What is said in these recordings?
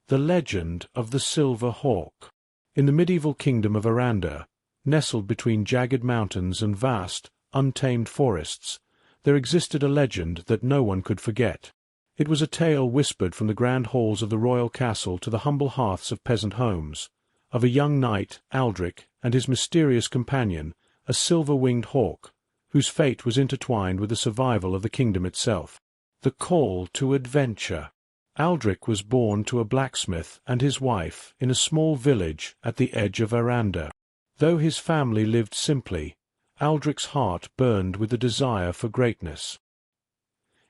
The Legend of the Silver Hawk. In the medieval kingdom of Aranda, nestled between jagged mountains and vast, untamed forests, there existed a legend that no one could forget. It was a tale whispered from the grand halls of the royal castle to the humble hearths of peasant homes, of a young knight, Aldric, and his mysterious companion, a silver-winged hawk, whose fate was intertwined with the survival of the kingdom itself. The Call to Adventure. Aldric was born to a blacksmith and his wife in a small village at the edge of Aranda. Though his family lived simply, Aldric's heart burned with the desire for greatness.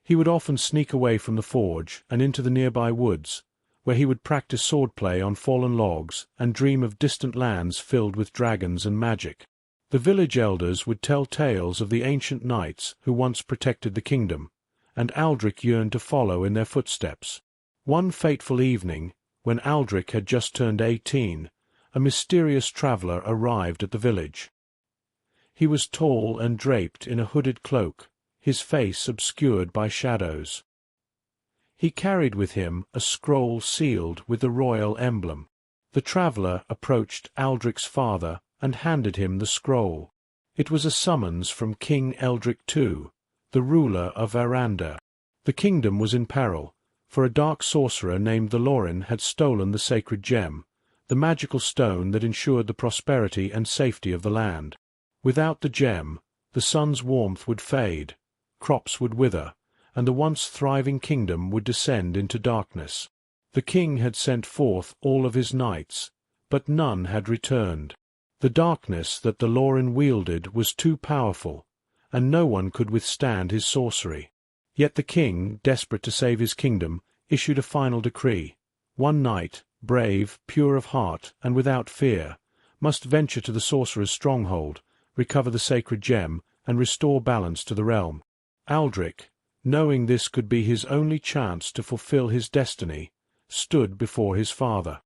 He would often sneak away from the forge and into the nearby woods, where he would practice swordplay on fallen logs and dream of distant lands filled with dragons and magic. The village elders would tell tales of the ancient knights who once protected the kingdom, and Aldric yearned to follow in their footsteps. One fateful evening, when Aldric had just turned 18, a mysterious traveller arrived at the village. He was tall and draped in a hooded cloak, his face obscured by shadows. He carried with him a scroll sealed with the royal emblem. The traveller approached Aldric's father and handed him the scroll. It was a summons from King Eldric II, the ruler of Aranda. The kingdom was in peril, for a dark sorcerer named the Lorin had stolen the sacred gem, the magical stone that ensured the prosperity and safety of the land. Without the gem, the sun's warmth would fade, crops would wither, and the once thriving kingdom would descend into darkness. The king had sent forth all of his knights, but none had returned. The darkness that the Lorin wielded was too powerful, and no one could withstand his sorcery. Yet the king, desperate to save his kingdom, issued a final decree. One knight, brave, pure of heart, and without fear, must venture to the sorcerer's stronghold, recover the sacred gem, and restore balance to the realm. Aldric, knowing this could be his only chance to fulfill his destiny, stood before his father.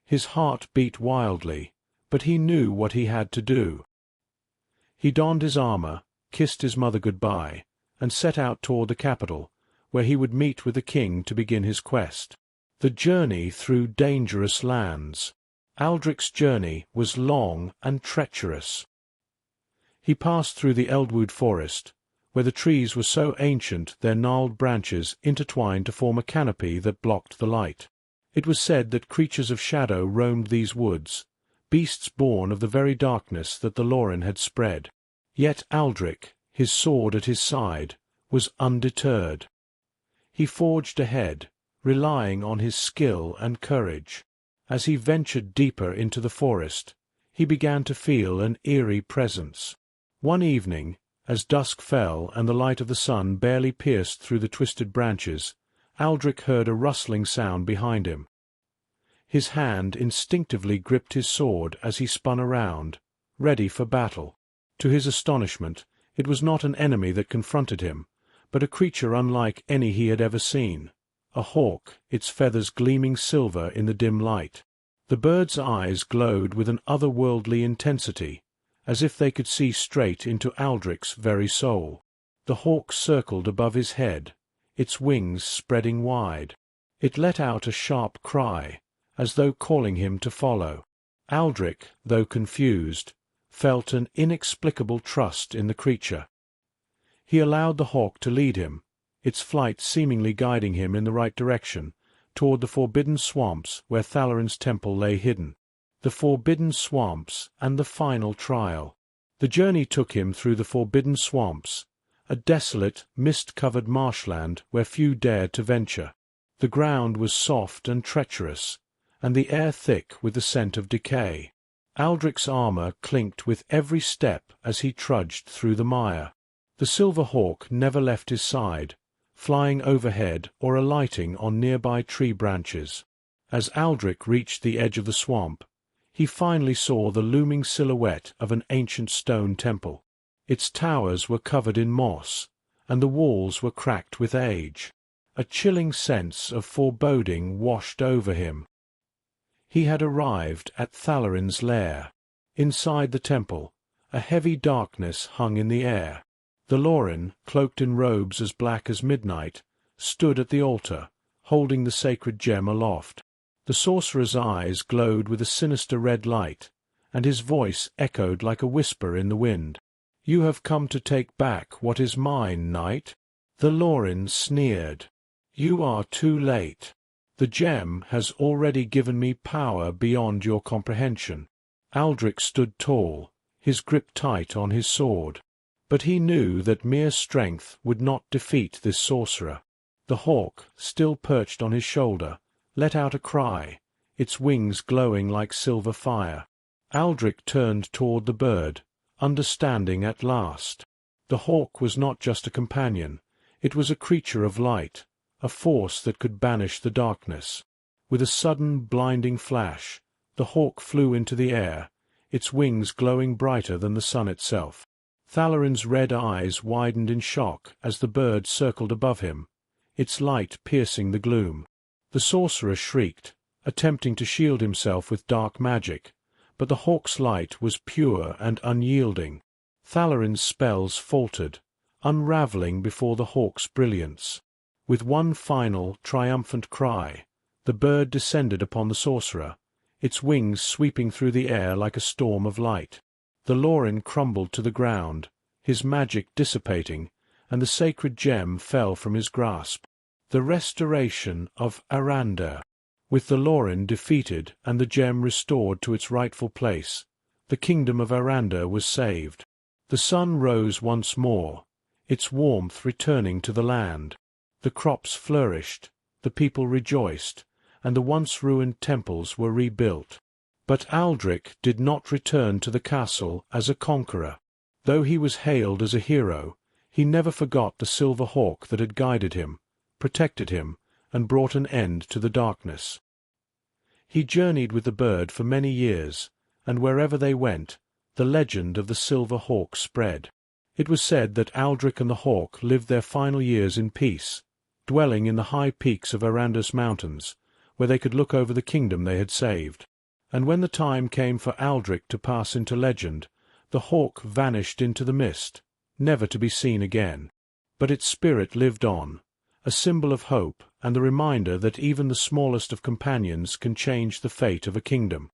His heart beat wildly, but he knew what he had to do. He donned his armor, kissed his mother goodbye, and set out toward the capital, where he would meet with the king to begin his quest. The journey through dangerous lands. Aldric's journey was long and treacherous. He passed through the Eldwood forest, where the trees were so ancient their gnarled branches intertwined to form a canopy that blocked the light. It was said that creatures of shadow roamed these woods, beasts born of the very darkness that the Lorin had spread. Yet Aldric, his sword at his side, was undeterred. He forged ahead, relying on his skill and courage. As he ventured deeper into the forest, he began to feel an eerie presence. One evening, as dusk fell and the light of the sun barely pierced through the twisted branches, Aldric heard a rustling sound behind him. His hand instinctively gripped his sword as he spun around, ready for battle. To his astonishment, it was not an enemy that confronted him, but a creature unlike any he had ever seen, a hawk, its feathers gleaming silver in the dim light. The bird's eyes glowed with an otherworldly intensity, as if they could see straight into Aldric's very soul. The hawk circled above his head, its wings spreading wide. It let out a sharp cry, as though calling him to follow. Aldric, though confused, felt an inexplicable trust in the creature. He allowed the hawk to lead him, its flight seemingly guiding him in the right direction, toward the forbidden swamps where Thalarin's temple lay hidden. The forbidden swamps and the final trial. The journey took him through the forbidden swamps, a desolate, mist-covered marshland where few dared to venture. The ground was soft and treacherous, and the air thick with the scent of decay. Aldric's armor clinked with every step as he trudged through the mire. The silver hawk never left his side, flying overhead or alighting on nearby tree branches. As Aldric reached the edge of the swamp, he finally saw the looming silhouette of an ancient stone temple. Its towers were covered in moss, and the walls were cracked with age. A chilling sense of foreboding washed over him. He had arrived at Thalarin's lair. Inside the temple, a heavy darkness hung in the air. The Lorin, cloaked in robes as black as midnight, stood at the altar, holding the sacred gem aloft. The sorcerer's eyes glowed with a sinister red light, and his voice echoed like a whisper in the wind. "You have come to take back what is mine, knight?" The Loren sneered. "You are too late. The gem has already given me power beyond your comprehension." Aldrich stood tall, his grip tight on his sword. But he knew that mere strength would not defeat this sorcerer. The hawk, still perched on his shoulder, let out a cry, its wings glowing like silver fire. Aldrich turned toward the bird, understanding at last. The hawk was not just a companion, it was a creature of light, a force that could banish the darkness. With a sudden, blinding flash, the hawk flew into the air, its wings glowing brighter than the sun itself. Thalarin's red eyes widened in shock as the bird circled above him, its light piercing the gloom. The sorcerer shrieked, attempting to shield himself with dark magic, but the hawk's light was pure and unyielding. Thalarin's spells faltered, unraveling before the hawk's brilliance. With one final, triumphant cry, the bird descended upon the sorcerer, its wings sweeping through the air like a storm of light. The Loren crumbled to the ground, his magic dissipating, and the sacred gem fell from his grasp. The restoration of Aranda. With the Loren defeated and the gem restored to its rightful place, the kingdom of Aranda was saved. The sun rose once more, its warmth returning to the land. The crops flourished, the people rejoiced, and the once ruined temples were rebuilt. But Aldrich did not return to the castle as a conqueror. Though he was hailed as a hero, he never forgot the silver hawk that had guided him, protected him, and brought an end to the darkness. He journeyed with the bird for many years, and wherever they went, the legend of the silver hawk spread. It was said that Aldrich and the hawk lived their final years in peace, dwelling in the high peaks of Aranda's mountains, where they could look over the kingdom they had saved. And when the time came for Aldrich to pass into legend, the hawk vanished into the mist, never to be seen again. But its spirit lived on, a symbol of hope and the reminder that even the smallest of companions can change the fate of a kingdom.